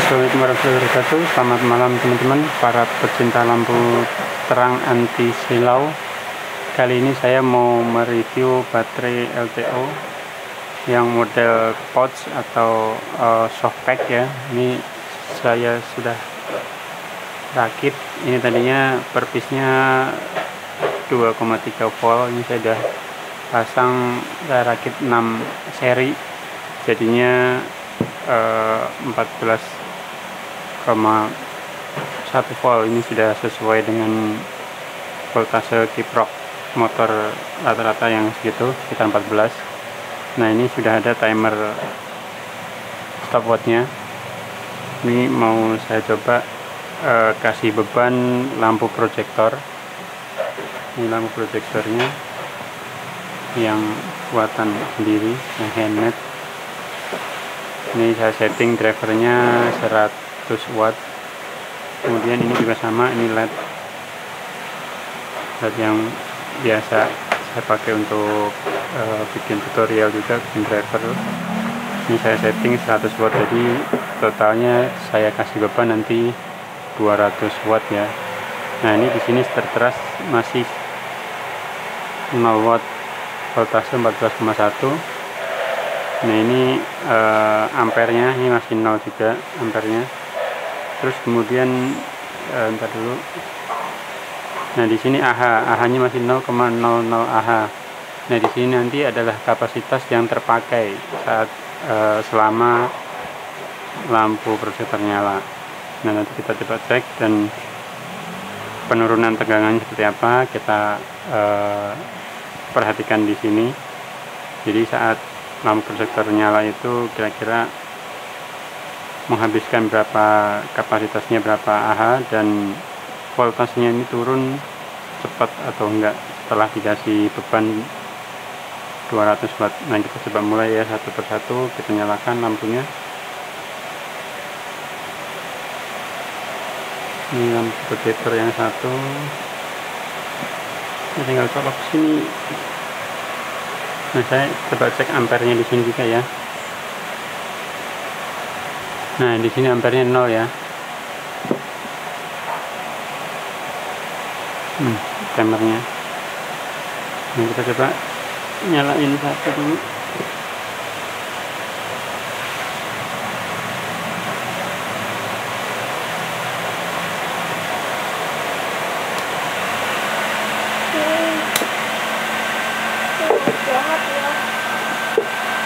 Assalamualaikum warahmatullahi wabarakatuh. Selamat malam teman-teman para pecinta lampu terang anti silau. Kali ini saya mau mereview baterai LTO yang model pouch atau softpack ya. Ini saya sudah rakit. Ini tadinya per piece-nya 2,3 volt. Ini saya sudah pasang, saya rakit 6 seri, jadinya 14,1 volt. Ini sudah sesuai dengan voltase kiprok motor rata-rata yang segitu, sekitar 14. Nah, ini sudah ada timer stopwatchnya. Ini mau saya coba kasih beban lampu proyektor. Ini lampu proyektornya yang buatan sendiri, yang handmade. Ini saya setting drivernya 100 watt. Kemudian ini juga sama, ini LED yang biasa saya pakai untuk bikin tutorial juga, bikin driver. Ini saya setting 100 watt, jadi totalnya saya kasih beban nanti 200 watt ya. Nah, ini di sini tertera masih 0 watt, voltase 14,1. Nah, ini ampernya ini masih 0 juga ampernya. Terus kemudian ntar dulu. Nah, di sini AH-nya masih 0,00 AH. Nah, di sini nanti adalah kapasitas yang terpakai saat selama lampu proyektor nyala. Nah, nanti kita coba cek dan penurunan tegangannya seperti apa kita perhatikan di sini. Jadi saat lampu proyektor nyala itu kira-kira menghabiskan berapa, kapasitasnya berapa AH, dan voltasenya ini turun cepat atau enggak setelah dikasih beban 200 watt. Nah, kita coba mulai ya, satu persatu kita nyalakan lampunya. Ini lampu proyektor yang satu, kita tinggal colok sini. Nah, saya coba cek ampernya di sini juga ya. Nah, di sini ampernya 0 ya. Timernya. Nah, kita coba nyalain satu dulu.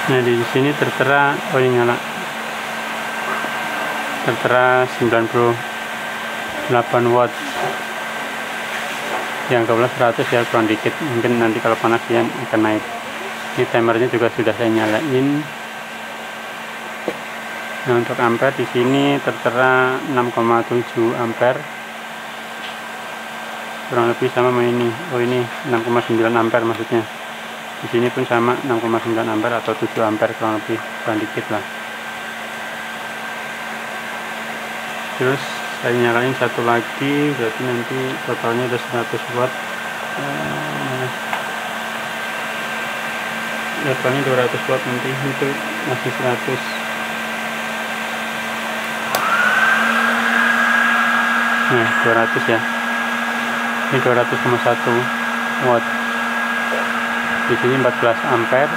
Nah, di sini tertera, oh ini nyala, tertera 98 watt. Yang ke 100 ya, kurang dikit, mungkin nanti kalau panas ya akan naik. Ini timernya juga sudah saya nyalain. Nah, untuk ampere di sini tertera 6,7 ampere, kurang lebih sama ini. Oh, ini 6,9 ampere maksudnya. Di sini pun sama, 6,9 ampere atau 7 ampere kurang lebih, kurang dikit lah. Terus saya nyalain satu lagi, berarti nanti totalnya udah 100 watt. Totalnya 200 watt, nanti itu masih 100. Nah, 200 ya. Ini 200,1 watt. Di sini 14 ampere,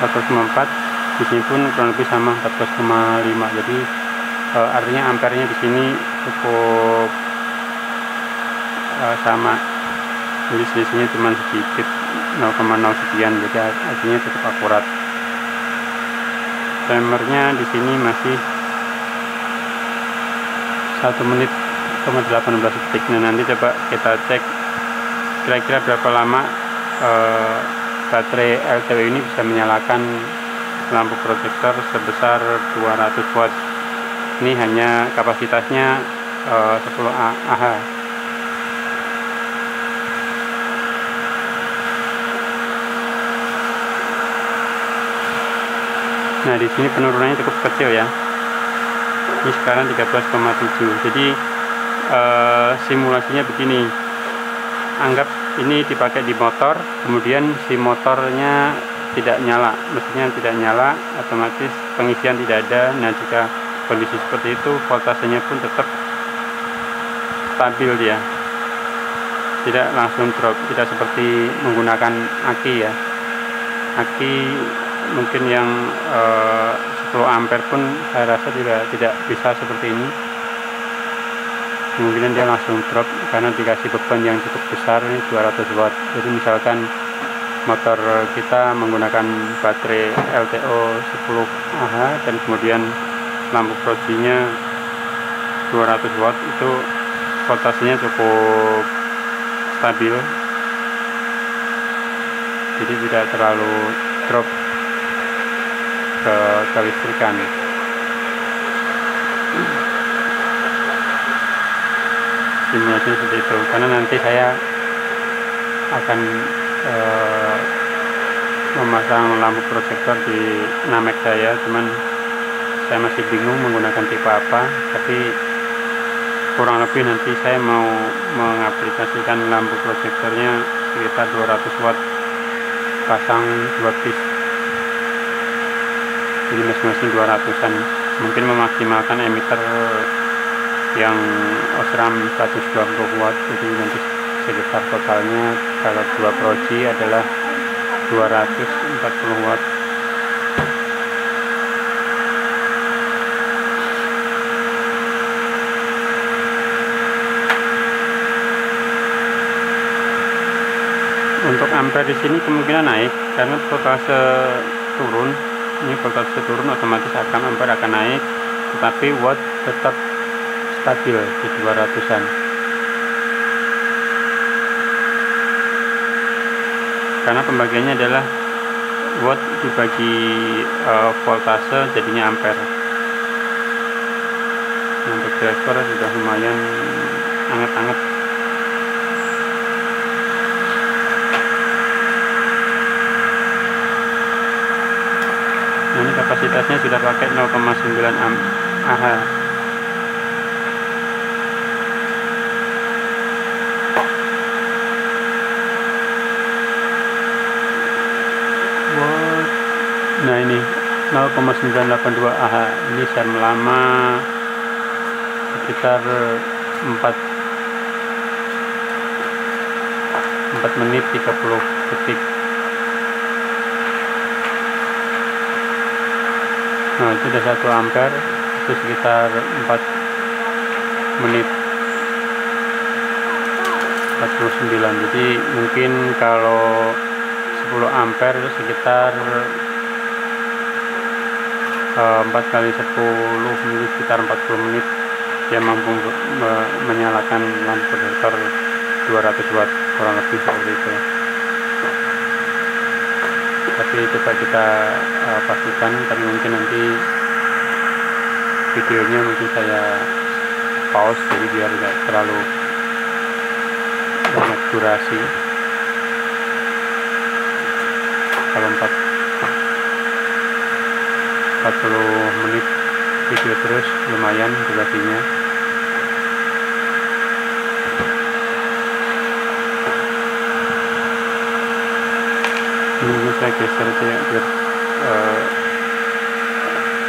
14,4. Di sini pun kurang lebih sama, 14,5. Jadi artinya ampernya di sini cukup sama. Jadi selisihnya cuma sedikit, 0,0 sekian. Jadi artinya cukup akurat. Timernya di sini masih 1 menit 18 detik. Nah, nanti coba kita cek kira-kira berapa lama baterai LTO ini bisa menyalakan lampu proyektor sebesar 200 watt. Ini hanya kapasitasnya 10 AH. Nah, di sini penurunannya cukup kecil ya. Ini sekarang 13,7. Jadi simulasinya begini. Anggap ini dipakai di motor, kemudian si motornya tidak nyala, mesinnya tidak nyala, otomatis pengisian tidak ada. Nah, jika kondisi seperti itu voltasenya pun tetap stabil dia, tidak langsung drop, tidak seperti menggunakan aki ya. Aki mungkin yang 10 ampere pun saya rasa juga tidak bisa seperti ini, kemungkinan dia langsung drop karena dikasih beban yang cukup besar, ini 200 watt. Jadi misalkan motor kita menggunakan baterai LTO 10 Ah dan kemudian lampu projinya 200 watt, itu voltasenya cukup stabil, jadi tidak terlalu drop ke kelistrikan. Simulasinya seperti itu, karena nanti saya akan memasang lampu proyektor di Namek saya, cuman saya masih bingung menggunakan tipe apa, tapi kurang lebih nanti saya mau mengaplikasikan lampu proyektornya sekitar 200 watt, pasang 2 piece, jadi masing-masing 200-an, mungkin memaksimalkan emitter yang Osram 120 watt, jadi nanti sekitar totalnya kalau 2 proji adalah 240 watt. Untuk ampere di sini kemungkinan naik karena voltase turun. Ini voltase turun, otomatis ampere akan naik, tetapi watt tetap stabil di 200-an. Karena pembagiannya adalah watt dibagi voltase jadinya ampere. Untuk driver sudah lumayan anget-anget. Ini kapasitasnya sudah pakai 0,9 Ah. Nah ini 0,982 Ah, ini saya lama sekitar 4 menit 30 detik. Nah itu sudah 1 ampere, itu sekitar 4 menit 49. Jadi mungkin kalau 10 ampere itu sekitar 4 kali 10 menit, sekitar 40 menit dia mampu menyalakan lampu proyektor 200 watt, kurang lebih seperti itu. Tapi coba kita pastikan, tapi mungkin nanti videonya mungkin saya pause, jadi biar tidak terlalu banyak durasi. Kalau 40 menit video terus lumayan durasinya. Ini saya geser aja biar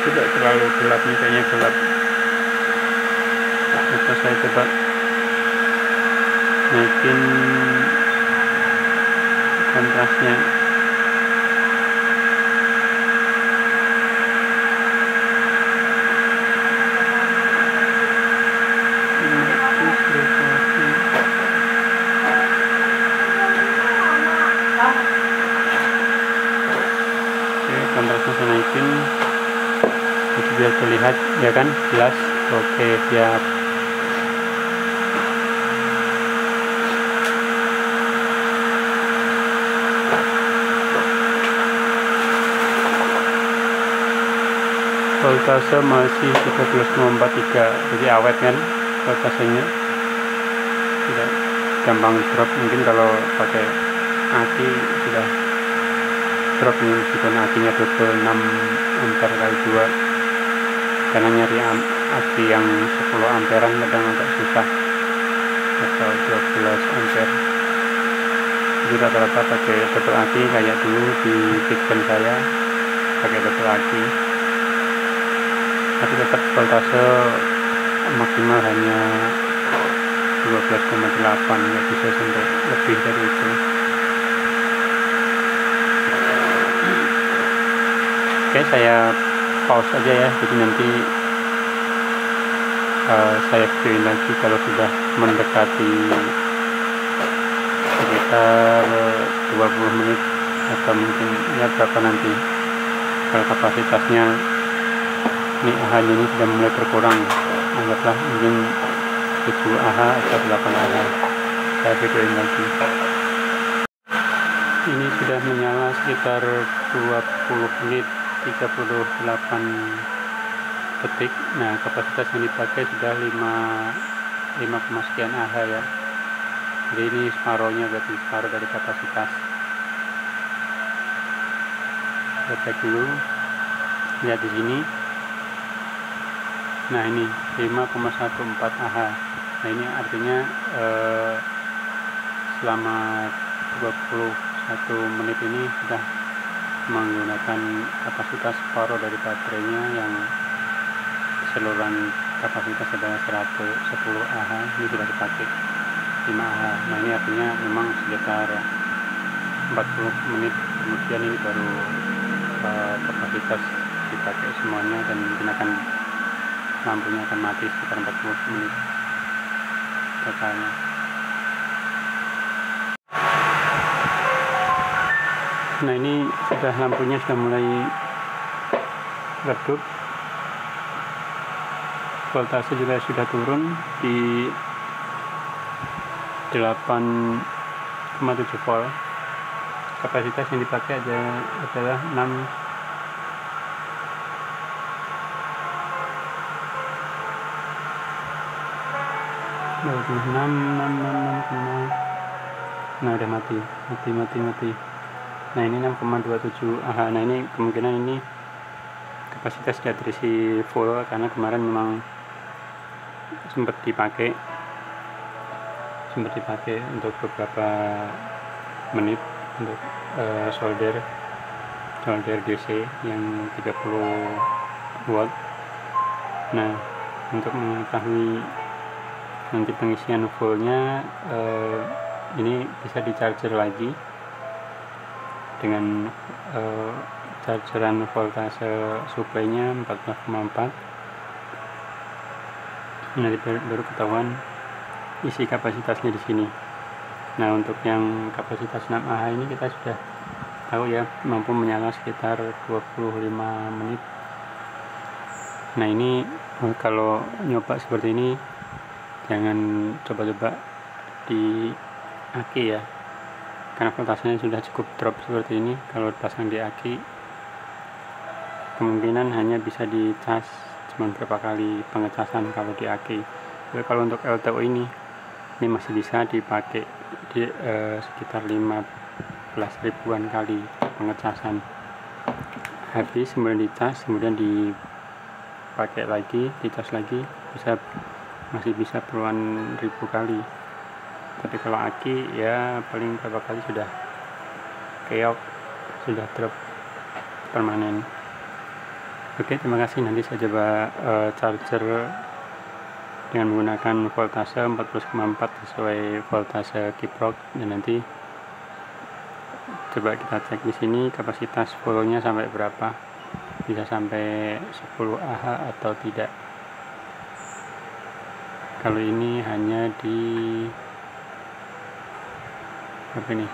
tidak terlalu gelap, nih kayaknya gelap. Atau saya coba naikin kontrasnya. Kontrasnya saya naikin itu biar terlihat ya kan, jelas. Oke, siap. Voltase masih 13,43, jadi awet kan voltasenya, tidak gampang drop. Mungkin kalau pakai aki sudah drop nih, meskipun akinya double 6 ampere kali 2, karena nyari aki yang 10 amperan kadang agak susah, atau 12 ampere. Jadi rata-rata pakai double aki, kayak dulu di kitchen saya pakai double aki. tapi tetap voltase maksimal hanya 12,8, nggak bisa sampai lebih dari itu. Oke, saya pause aja ya, jadi nanti saya videoin lagi kalau sudah mendekati sekitar 20 menit atau mungkin ya berapa nanti, kalau kapasitasnya ini AH ini sudah mulai berkurang, anggaplah mungkin 7 AH atau 8 AH, saya videoin lagi. Ini sudah menyala sekitar 20 menit 38 detik. Nah, kapasitas yang dipakai sudah 5 sekian AH ya. Jadi ini separohnya, berarti separuh dari kapasitas. Kita cek dulu, lihat di sini. Nah, ini 5,14 AH. Nah, ini artinya selama 21 menit ini sudah menggunakan kapasitas separuh dari baterainya yang keseluruhan kapasitas adalah 110 AH. Ini sudah dipakai 5 AH. Nah, ini artinya memang sekitar 40 menit kemudian ini baru kapasitas dipakai semuanya, dan mungkin lampunya akan mati sekitar 40 menit totalnya. Nah, ini sudah lampunya sudah mulai redup, voltase juga sudah turun di 8,7 volt. Kapasitas yang dipakai adalah 6 nah udah mati. Nah, ini 6,27 AH. Nah, ini kemungkinan ini kapasitas sudah terisi full karena kemarin memang sempat dipakai untuk beberapa menit untuk solder DC yang 30 watt. Nah, untuk mengetahui nanti pengisian fullnya, ini bisa di charger lagi dengan chargeran voltase supply-nya 14,4. Nanti baru ketahuan isi kapasitasnya di sini. Nah, untuk yang kapasitas 6 AH ini kita sudah tahu ya, mampu menyala sekitar 25 menit. Nah, ini kalau nyoba seperti ini jangan coba-coba di aki ya, karena voltasenya sudah cukup drop seperti ini. Kalau dipasang di aki kemungkinan hanya bisa dicas cuma berapa kali pengecasan kalau di aki. Jadi kalau untuk LTO ini masih bisa dipakai di sekitar 15 ribuan kali pengecasan. Habis kemudian dicas, kemudian dipakai lagi, dicas lagi, masih bisa puluhan ribu kali. Tapi kalau aki ya paling berapa kali sudah keok, sudah drop permanen. Oke, terima kasih. Nanti saya coba charger dengan menggunakan voltase 14,4 sesuai voltase kiprok, dan nanti coba kita cek di sini kapasitas fullnya sampai berapa, bisa sampai 10 AH atau tidak. Kalau ini hanya di apa ini,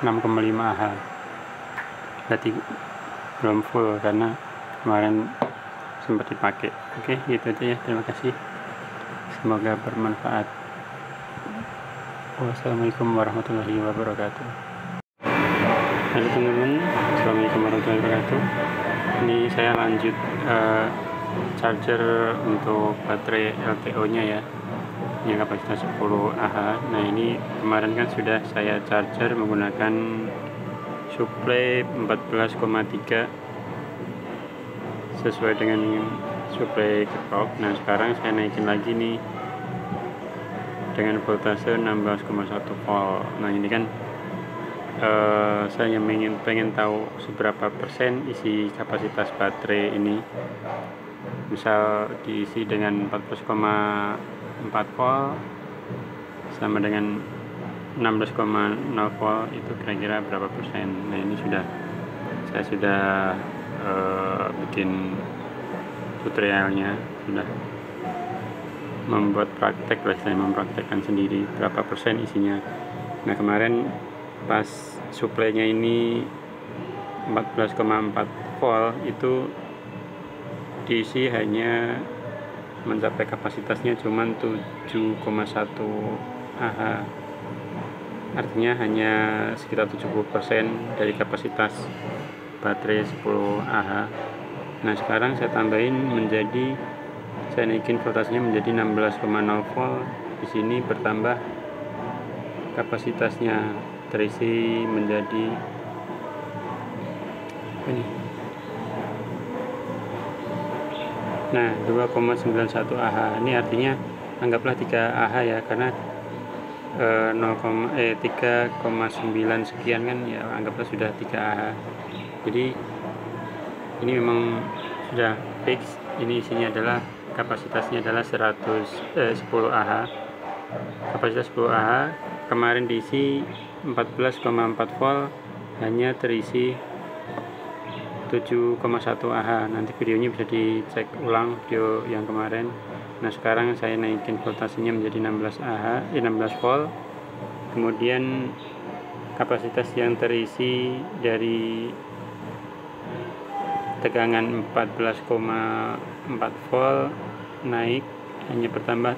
6,5 AH, berarti belum full karena kemarin sempat dipakai. Oke, gitu aja ya. Terima kasih, semoga bermanfaat. Wassalamualaikum warahmatullahi wabarakatuh. Halo teman-teman, assalamualaikum warahmatullahi wabarakatuh. Ini saya lanjut charger untuk baterai LTO nya ya, yang kapasitas 10 AH. Nah, ini kemarin kan sudah saya charger menggunakan supply 14,3 sesuai dengan supply kiprok. Nah, sekarang saya naikin lagi nih dengan voltase 16,1 volt. Nah, ini kan saya pengen tahu seberapa persen isi kapasitas baterai ini. Misal diisi dengan 14,4 volt sama dengan 16,0 volt, itu kira-kira berapa persen. Nah, ini saya sudah bikin tutorialnya, sudah membuat praktek lah, saya mempraktekkan sendiri berapa persen isinya. Nah, kemarin pas suplainya ini 14,4 volt itu diisi hanya mencapai kapasitasnya cuman 7,1 Ah, artinya hanya sekitar 70% dari kapasitas baterai 10 Ah. Nah, sekarang saya naikin voltasenya menjadi 16,0 volt. Di sini bertambah kapasitasnya, terisi menjadi ini. Nah, 2,91 Ah. Ini artinya anggaplah 3 Ah ya, karena 3,9 sekian kan ya, anggaplah sudah 3 Ah. Jadi ini memang sudah fix. Ini isinya adalah kapasitasnya adalah 10 Ah. Kapasitas 10 Ah. Kemarin diisi 14,4 volt, hanya terisi 7,1 Ah. Nanti videonya bisa dicek ulang, video yang kemarin. Nah, sekarang saya naikin voltasenya menjadi 16 volt. Kemudian kapasitas yang terisi dari tegangan 14,4 volt naik hanya bertambah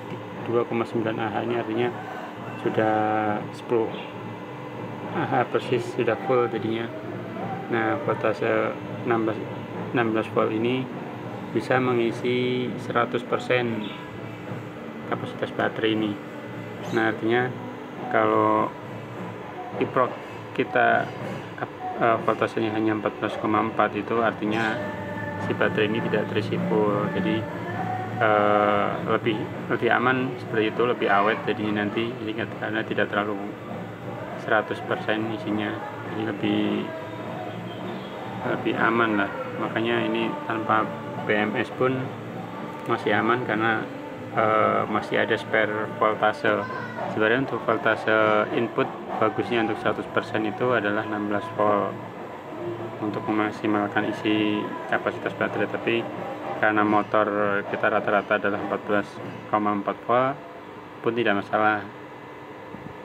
2,9 Ah. Ini artinya sudah 10 Ah persis, sudah full jadinya. Nah, voltase 16 volt ini bisa mengisi 100% kapasitas baterai ini. Nah, artinya kalau kita voltasenya hanya 14,4, itu artinya si baterai ini tidak terisi full. Jadi lebih aman seperti itu, lebih awet jadinya nanti, jadi karena tidak terlalu 100% isinya, jadi lebih aman lah. Makanya ini tanpa BMS pun masih aman, karena masih ada spare voltase. Sebenarnya untuk voltase input bagusnya untuk 100% itu adalah 16 volt untuk memaksimalkan isi kapasitas baterai, tapi karena motor kita rata-rata adalah 14,4 volt pun tidak masalah,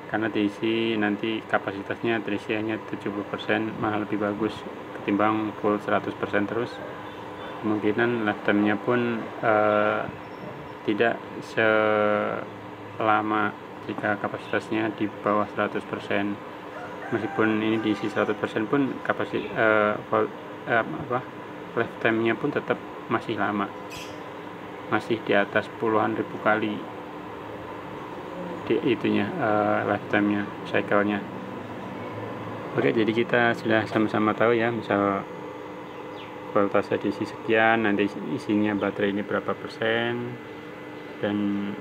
karena diisi nanti kapasitasnya terisi hanya 70%, malah lebih bagus ketimbang full 100% terus. Kemungkinan lifetime-nya pun tidak selama jika kapasitasnya di bawah 100%. Meskipun ini diisi 100% pun lifetime-nya pun tetap masih lama, masih di atas puluhan ribu kali lifetime-nya, cycle-nya. Oke, jadi kita sudah sama-sama tahu ya, misal voltase diisi sekian, nanti isinya baterai ini berapa persen. Dan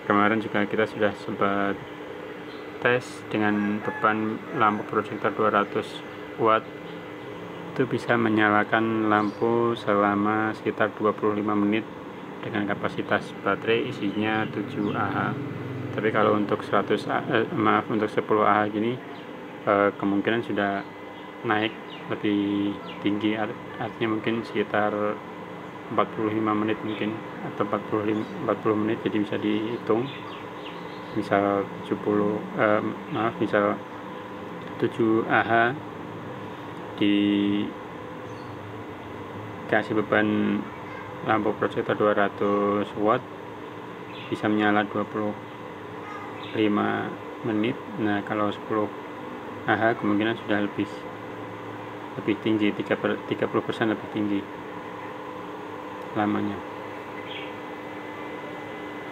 kemarin juga kita sudah sempat tes dengan beban lampu proyektor 200 watt, itu bisa menyalakan lampu selama sekitar 25 menit dengan kapasitas baterai isinya 7 Ah. Tapi kalau untuk 10 Ah gini, kemungkinan sudah naik lebih tinggi, artinya mungkin sekitar 45 menit mungkin, atau 40 menit. Jadi bisa dihitung, misal 7 Ah dikasih beban lampu proyektor 200 watt, bisa menyala 25 menit. Nah, kalau 10 Ah kemungkinan sudah lebih tinggi, 30% lebih tinggi lamanya.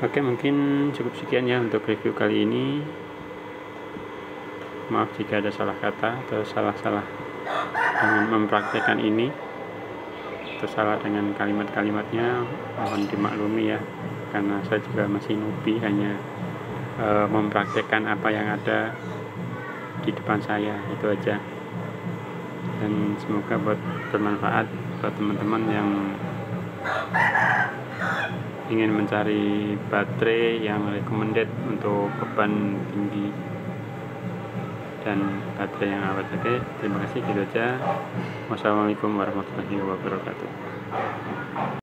Oke, mungkin cukup sekian ya untuk review kali ini. Maaf jika ada salah kata atau salah dengan mempraktekkan ini, atau salah dengan kalimat-kalimatnya, mohon dimaklumi ya, karena saya juga masih newbie, hanya mempraktekkan apa yang ada di depan saya. Itu aja, dan semoga bermanfaat buat teman-teman yang ingin mencari baterai yang recommended untuk beban tinggi dan baterai yang awet. Oke, terima kasih, gitu aja. Wassalamualaikum warahmatullahi wabarakatuh.